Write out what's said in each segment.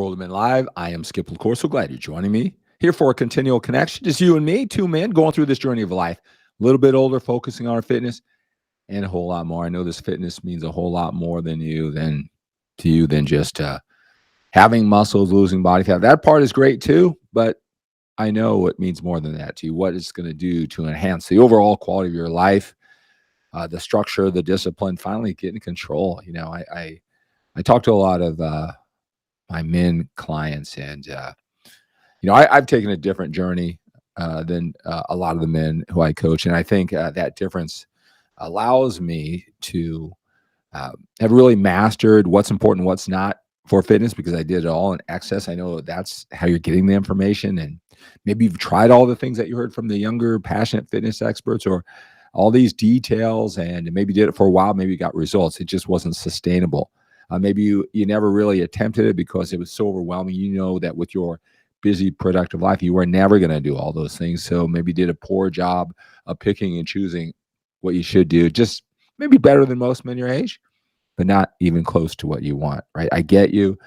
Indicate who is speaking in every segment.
Speaker 1: for Older Men Live. I am 𝗕𝗂𝗿𝗀. So glad you're joining me here for a continual connection. Just you and me, two men going through this journey of life. A little bit older, focusing on our fitness, and a whole lot more. I know this fitness means a whole lot more than to you than just having muscles, losing body fat. That part is great too, but I know it means more than that to you. What it's going to do to enhance the overall quality of your life, the structure, the discipline, finally getting control. You know, I talk to a lot of my men clients, and you know, I've taken a different journey than a lot of the men who I coach, and I think that difference allows me to have really mastered what's important, what's not for fitness, because I did it all in excess. I know that's how you're getting the information, and maybe you've tried all the things that you heard from the younger, passionate fitness experts, or all these details, and maybe did it for a while, maybe you got results. It just wasn't sustainable. Maybe you never really attempted it because it was so overwhelming. You know that with your busy, productive life, you were never going to do all those things. So maybe did a poor job of picking and choosing what you should do. Just maybe better than most men your age, but not even close to what you want, right? I get you.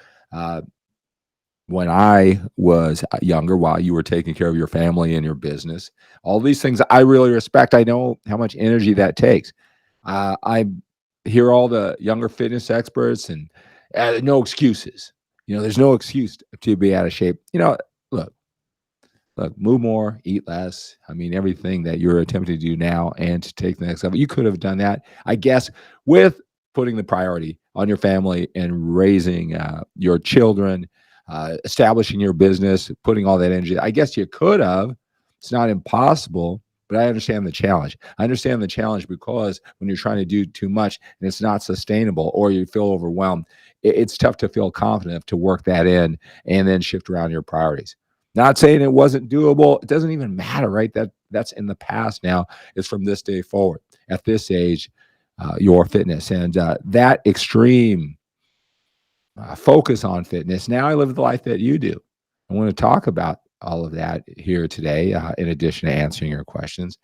Speaker 1: When I was younger, while you were taking care of your family and your business, all these things I really respect. I know how much energy that takes. I hear all the younger fitness experts, and no excuses. You know, there's no excuse to be out of shape. You know, look, move more, eat less. I mean, everything that you're attempting to do now and to take the next level, you could have done that, I guess, with putting the priority on your family and raising your children, establishing your business, putting all that energy. I guess you could have. It's not impossible, but I understand the challenge. I understand the challenge because when you're trying to do too much and it's not sustainable, or you feel overwhelmed, it's tough to feel confident to work that in and then shift around your priorities. Not saying it wasn't doable. It doesn't even matter, right? That's in the past now. It's from this day forward. At this age, your fitness and that extreme focus on fitness. Now I live the life that you do. I want to talk about all of that here today, in addition to answering your questions.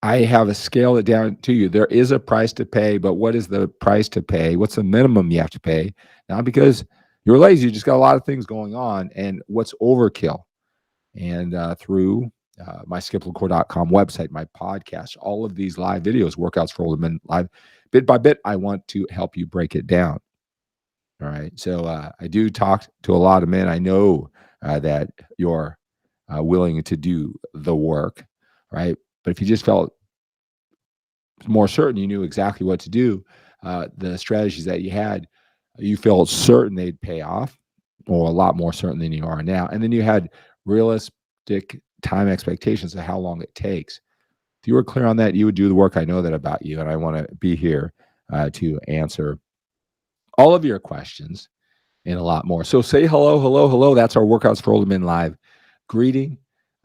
Speaker 1: I have scaled it down to you. There is a price to pay, but what is the price to pay? What's the minimum you have to pay? Not because you're lazy, you just got a lot of things going on, and what's overkill. And through my 𝗕𝗂𝗿𝗀.com website, my podcast, all of these live videos, workouts for older men live, bit by bit, I want to help you break it down. All right. So I do talk to a lot of men. I know that you're willing to do the work, right? But if you just felt more certain, you knew exactly what to do, the strategies that you had, you felt certain they'd pay off, or a lot more certain than you are now. And then you had realistic time expectations of how long it takes. If you were clear on that, you would do the work. I know that about you, and I want to be here to answer all of your questions and a lot more. So say hello, hello, hello. That's our Workouts for Older Men Live greeting.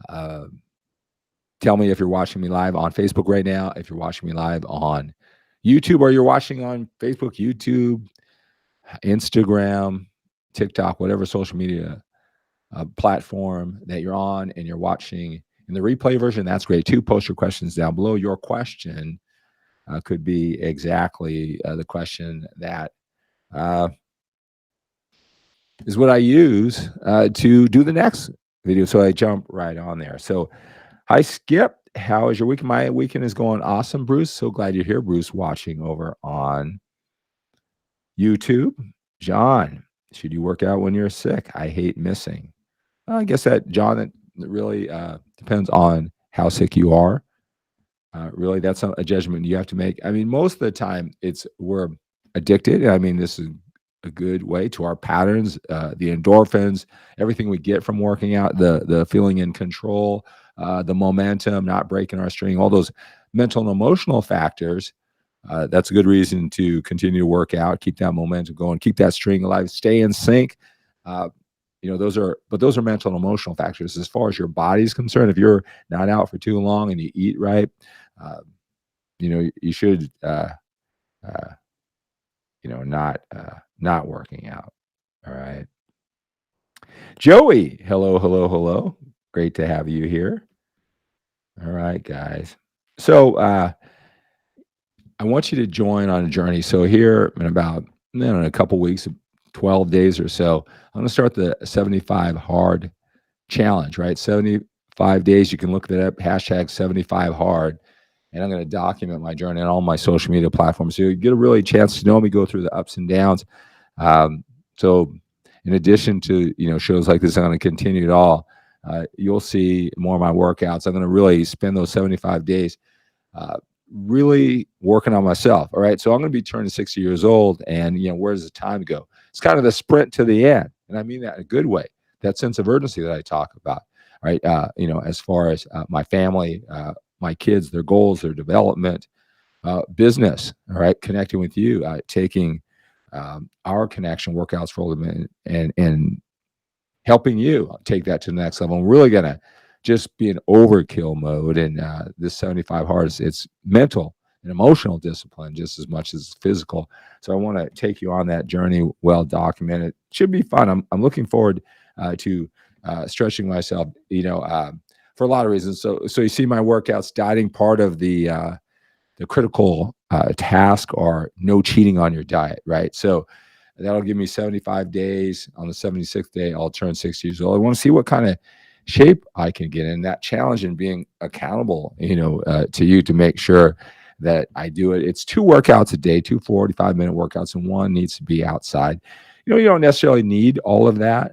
Speaker 1: Tell me if you're watching me live on Facebook right now, if you're watching me live on YouTube, or you're watching on Facebook, YouTube, Instagram, TikTok, whatever social media platform that you're on, and you're watching in the replay version. That's great too. Post your questions down below. Your question could be exactly the question that is what I use to do the next video. So I jump right on there. So hi, Skip. How is your week? My weekend is going awesome, Bruce. So glad you're here, Bruce, watching over on YouTube. John, should you work out when you're sick? I hate missing. I guess that, John, that really depends on how sick you are. Really, that's a judgment you have to make. I mean, most of the time, we're addicted. I mean, this is a good way to our patterns, the endorphins, everything we get from working out, the feeling in control, the momentum, not breaking our string, all those mental and emotional factors. That's a good reason to continue to work out, keep that momentum going, keep that string alive, stay in sync. You know, those are mental and emotional factors. As far as your body's concerned, if you're not out for too long and you eat right, you know, you should, you know, not working out. All right. Joey, hello, hello, hello. Great to have you here. All right, guys. So I want you to join on a journey. So here in about a couple weeks, 12 days or so. I'm going to start the 75 hard challenge, right? 75 days. You can look that up, hashtag 75 hard. And I'm going to document my journey on all my social media platforms. So you get a really chance to know me, go through the ups and downs. So in addition to, shows like this, I'm going to continue it all. You'll see more of my workouts. I'm going to really spend those 75 days really working on myself. All right. So I'm going to be turning 60 years old, and where does the time go? It's kind of the sprint to the end. And I mean that in a good way, that sense of urgency that I talk about. Right. As far as my family, my kids, their goals, their development, business, all right, connecting with you, taking our connection workouts for older men and helping you take that to the next level. I'm really going to just be in overkill mode. And this 75 hard, it's mental and emotional discipline just as much as physical. So I want to take you on that journey, well documented. Should be fun. I'm looking forward to stretching myself, for a lot of reasons. So you see my workouts, dieting, part of the critical task are no cheating on your diet, right? So that'll give me 75 days. On the 76th day, I'll turn 60 years old. I want to see what kind of shape I can get in. That challenge and being accountable, to you to make sure that I do it. It's 2 workouts a day, 2 45-minute workouts, and 1 needs to be outside. You don't necessarily need all of that,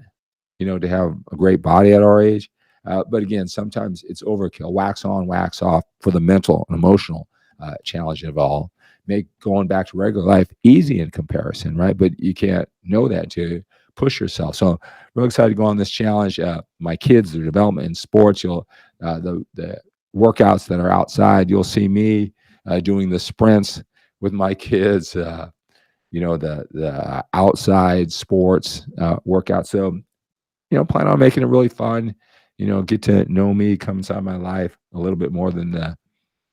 Speaker 1: to have a great body at our age. But again, sometimes it's overkill. Wax on, wax off for the mental and emotional challenge of all. Make going back to regular life easy in comparison, right? But you can't know that to push yourself. So I'm really excited to go on this challenge. My kids, their development in sports, the workouts that are outside, you'll see me doing the sprints with my kids, the outside sports workouts. So, plan on making it really fun, get to know me, come inside my life a little bit more than the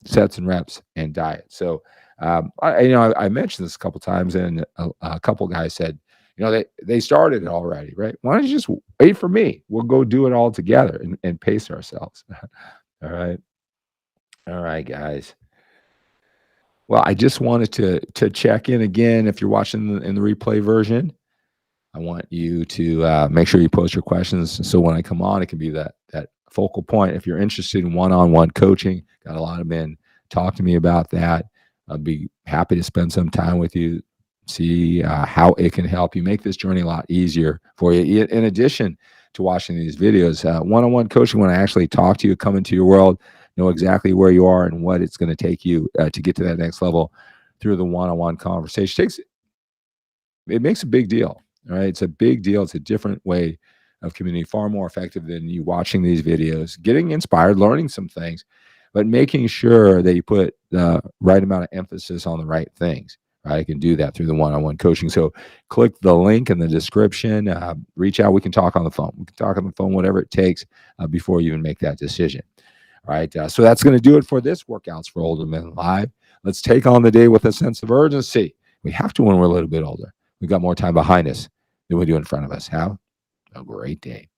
Speaker 1: sets and reps and diet. So, I mentioned this a couple times, and a couple guys said, they started it already, right? Why don't you just wait for me? We'll go do it all together and pace ourselves. All right. All right, guys. Well, I just wanted to check in again. If you're watching in the replay version, I want you to make sure you post your questions. So when I come on, it can be that focal point. If you're interested in one-on-one coaching, got a lot of men talk to me about that. I'd be happy to spend some time with you, see how it can help you make this journey a lot easier for you. In addition to watching these videos, one-on-one coaching, when I actually talk to you, come into your world, know exactly where you are and what it's going to take you to get to that next level through the one-on-one conversation. It makes a big deal. All right. It's a big deal. It's a different way of communicating, far more effective than you watching these videos, getting inspired, learning some things, but making sure that you put the right amount of emphasis on the right things. Right? I can do that through the one-on-one coaching. So click the link in the description, reach out. We can talk on the phone. We can talk on the phone, whatever it takes before you even make that decision. All right. So that's going to do it for this Workouts for Older Men Live. Let's take on the day with a sense of urgency. We have to when we're a little bit older. We've got more time behind us than we do in front of us. Have a great day.